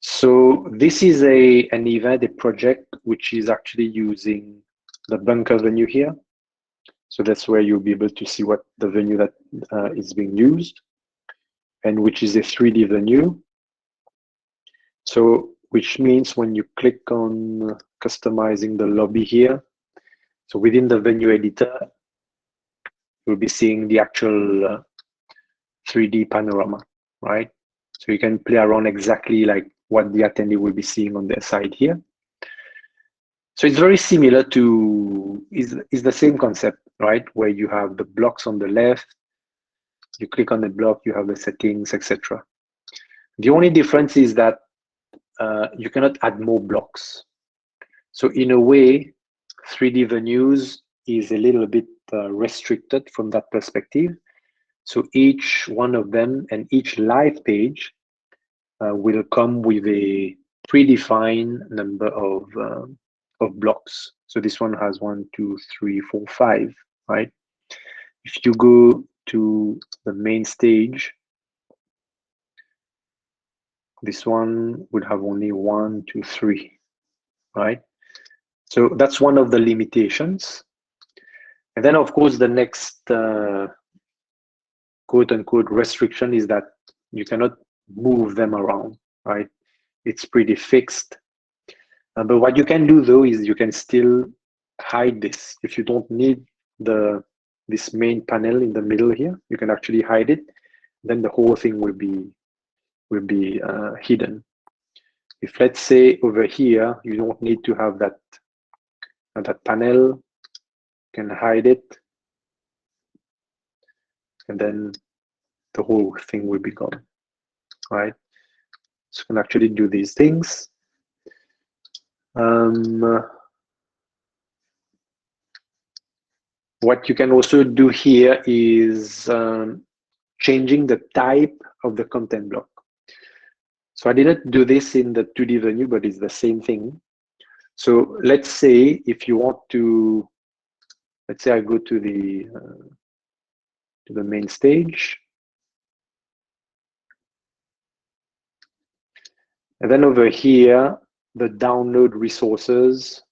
So this is an event, a project, which is actually using the Bunker venue here. So that's where you'll be able to see what the venue that is being used, and which is a 3D venue. So which means when you click on customizing the lobby here, so within the venue editor, you'll be seeing the actual 3D panorama, right? So you can play around exactly like what the attendee will be seeing on their side here. So it's very similar to, is the same concept, right? Where you have the blocks on the left, you click on the block, you have the settings, etc. The only difference is that you cannot add more blocks. So in a way, 3D venues is a little bit restricted from that perspective. So each one of them and each live page will come with a predefined number of blocks. So this one has 1, 2, 3, 4, 5, right? If you go to the main stage, this one would have only 1, 2, 3, right? So that's one of the limitations. And then, of course, the next quote unquote restriction is that you cannot move them around, right? It's pretty fixed. But what you can do though is you can still hide this. If you don't need this main panel in the middle here, you can actually hide it. Then the whole thing will be hidden. If let's say over here you don't need to have that panel, you can hide it, and then the whole thing will be gone, right? So you can actually do these things. What you can also do here is changing the type of the content block. So I didn't do this in the 2D venue, but it's the same thing. So let's say if you want to, let's say I go to the main stage. And then over here, the download resources,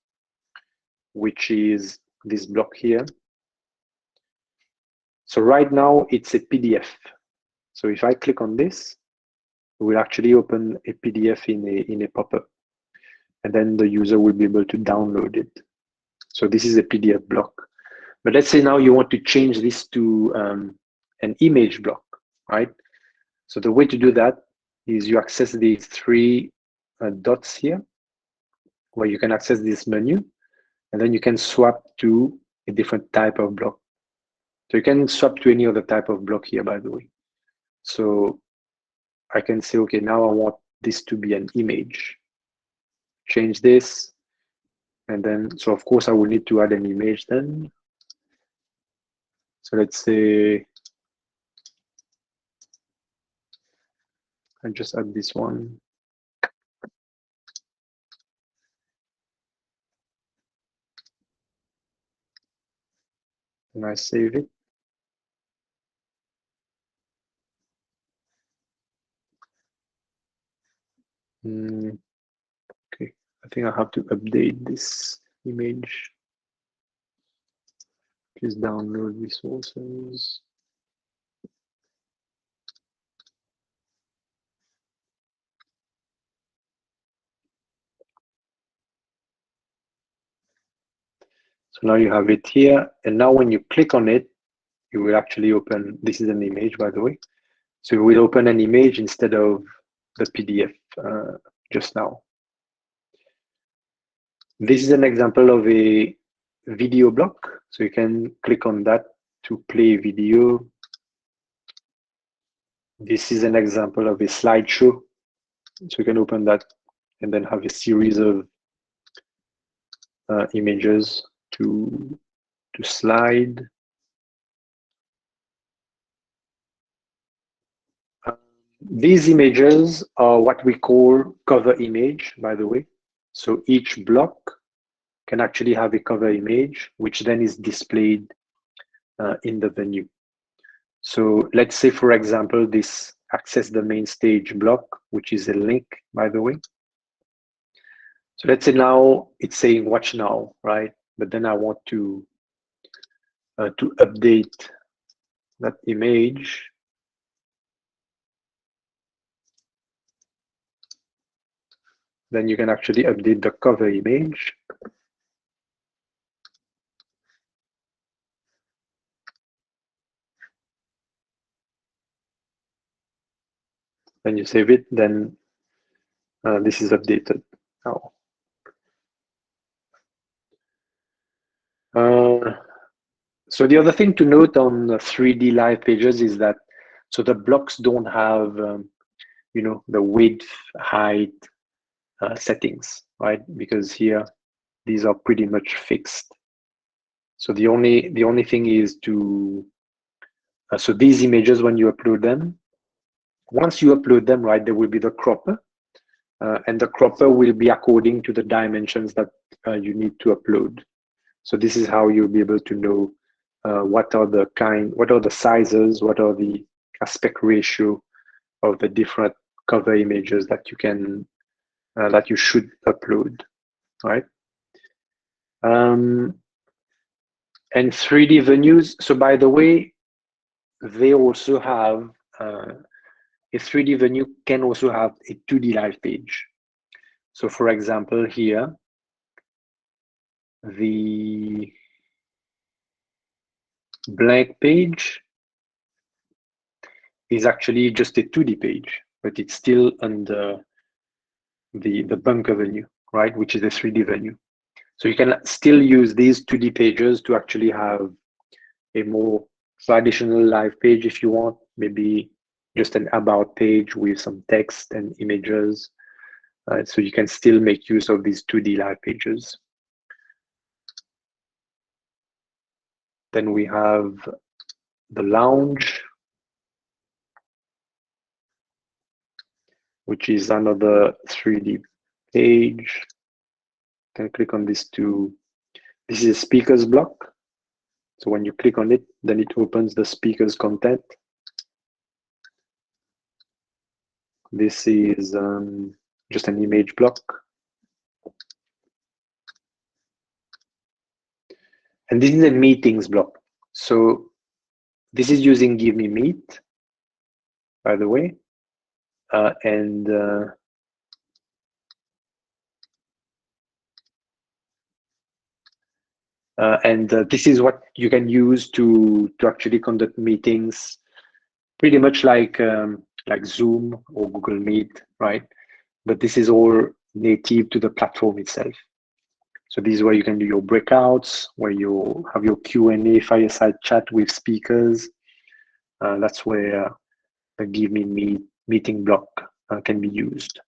which is this block here. So right now it's a PDF. So if I click on this, it will actually open a PDF in a pop-up. And then the user will be able to download it. So this is a PDF block. But let's say now you want to change this to an image block, right? So the way to do that is you access these three dots here, where you can access this menu, and then you can swap to a different type of block. So you can swap to any other type of block here, by the way. So I can say, okay, now I want this to be an image. Change this, and then, so of course I will need to add an image then. So let's say I just add this one. And I save it. Okay, I think I have to update this image. Please download resources. So now you have it here. And now when you click on it, you will actually open, this is an image, by the way. So you will open an image instead of the PDF just now. This is an example of a video block. So you can click on that to play video. This is an example of a slideshow. So you can open that and then have a series of images to slide. These images are what we call cover image, by the way. So each block can actually have a cover image, which then is displayed in the venue. So let's say, for example, this access the main stage block, which is a link, by the way. So let's say now it's saying watch now, right? But then I want to update that image. Then you can actually update the cover image. When you save it, then this is updated now. So the other thing to note on 3D live pages is that, so the blocks don't have, you know, the width, height settings, right? Because here, these are pretty much fixed. So the only thing is to, so these images, when you upload them, once you upload them, right, there will be the cropper, and the cropper will be according to the dimensions that you need to upload. So this is how you'll be able to know what are the sizes, what are the aspect ratio of the different cover images that you can, that you should upload, right? And 3D venues. So by the way, they also have, a 3D venue can also have a 2D live page. So for example, here, the blank page is actually just a 2D page, but it's still under the bunker venue, right, which is a 3D venue. So you can still use these 2D pages to actually have a more traditional live page if you want, maybe just an about page with some text and images. So you can still make use of these 2D live pages. Then we have the lounge, which is another 3D page. You can click on this this is a speakers block. So when you click on it, then it opens the speakers content. This is just an image block. And this is a meetings block. So this is using Give Me Meet, by the way. And this is what you can use to actually conduct meetings, pretty much like Zoom or Google Meet, right? But this is all native to the platform itself. So this is where you can do your breakouts, where you have your Q&A fireside chat with speakers. That's where the Give Me Meet meeting block can be used.